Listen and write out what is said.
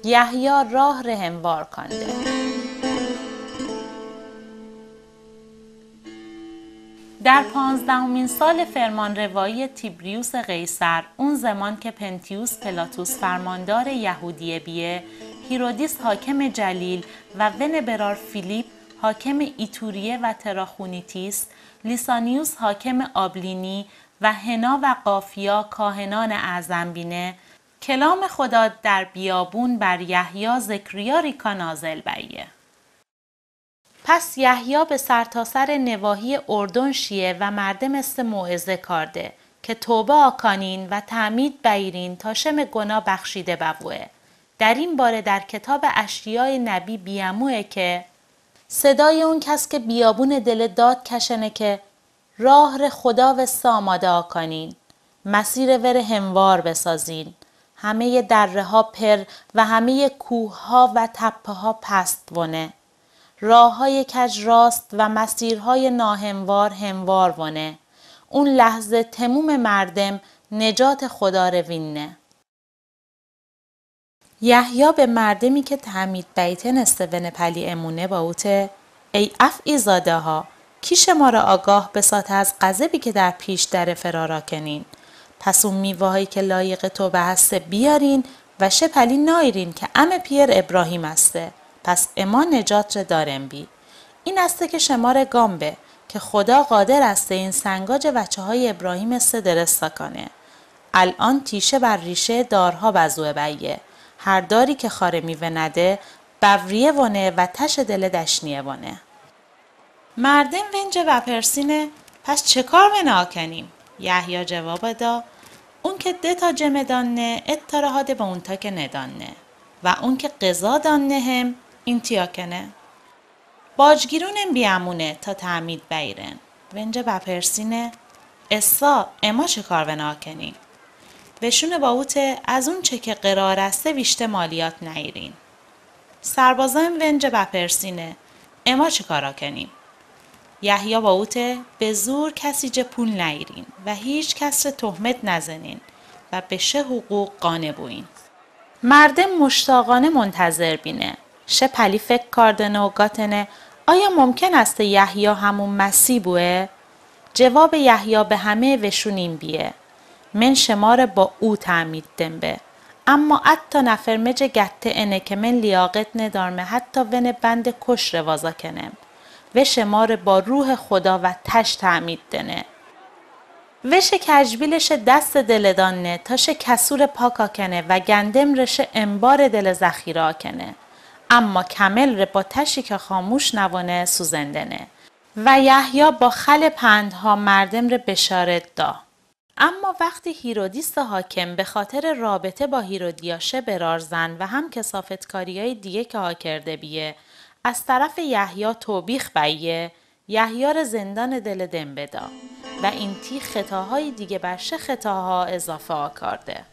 یحیی راه هموار کانده. در 15مین سال فرمانروایی تیبریوس قیصر، اون زمان که پنتیوس پلاتوس فرماندار یهودیه بیه، هیرودیس حاکم جلیل و ونبرار فیلیپ حاکم ایتوریه و تراخونیتیس، لیسانیوس حاکم آبلینی و هنا و قافیا کاهنان اعظمبینه، کلام خدا در بیابون بر یحیی زکریا ریکا نازل بیه. پس یحیی به سرتاسر نواحی اردن شیه و مردم است موعظه کارده که توبه آکانین و تعمید بیرین تا شم گناه بخشیده ببوه. در این باره در کتاب اشعیای نبی بیاموه که صدای اون کس که بیابون دل داد کشنه که راه خدا و آماده آکانین، مسیر ور هموار بسازین، همه دره ها پر و همه کوه ها و تپه ها پست ونه. راه های کج راست و مسیرهای ناهموار هموار ونه. اون لحظه تموم مردم نجات خدا رو وینه. یحیی به مردمی که تعمید بیته نستون پلی امونه با اوته ای افعی زاده ها کی شما را آگاه بساته از غضبی که در پیش در فرارا کنین. پس اون میوه هایی که لایق توبه هسته بیارین و شپلی نایرین که ام پیر ابراهیم هسته. پس اما نجات را دارم بی. این استه که شمار گامبه که خدا قادر استه این سنگاج وچه های ابراهیم استه درستا کنه. الان تیشه بر ریشه دارها بزوه بیه. هر داری که خاره میوه نده بوریه ونه و تش دل دشنیه ونه. مردم ونجه و پرسینه پس چه کار بنا کنیم؟ یحیی جواب دا اون که ده تا جمع دانه اترهاده به اون تا که ندانه و اون که قضا دانه هم این تیا کنه. باجگیرونم بیامونه تا تعمید بیرن. ونجه و پرسینه اسا اما چه کار بنا کنیم؟ وشونه با اوته از اون چه که قرار استه ویشته مالیات نیرین. سربازان ونجه بپرسینه اما چه کارا کنیم؟ یحیی با اوته به زور کسی جه پول نیرین و هیچ کس رو تهمت نزنین و به شه حقوق قانع بوین. مردم مشتاقانه منتظر بینه. شه پلی فکر کاردنه و گاتنه آیا ممکن است یحیی همون مسیح بوه؟ جواب یحیی به همه وشونیم بیه. من شمار با او تعمید دنبه. اما حتی نفرمج گته انه که من لیاقت ندارمه حتی ون بند کش روازا کنم. و شمار با روح خدا و تش تعمید دنه. وش کجبیلش دست دل دانه تاش کسور پاکا کنه و گندم رش انبار دل زخیره کنه. اما کمل ر با تشی که خاموش نوانه سوزندنه. و یحیی با خل پندها مردم ر بشارت دا. اما وقتی هیرودیس حاکم به خاطر رابطه با هیرودیاشه برار زن و هم کثافتکاریای دیگه که ها کرده بیه از طرف یحیی توبیخ بیه یحیی را زندان دل دم بدا و این تی خطاهای دیگه بر شه خطاها اضافه ها کرده.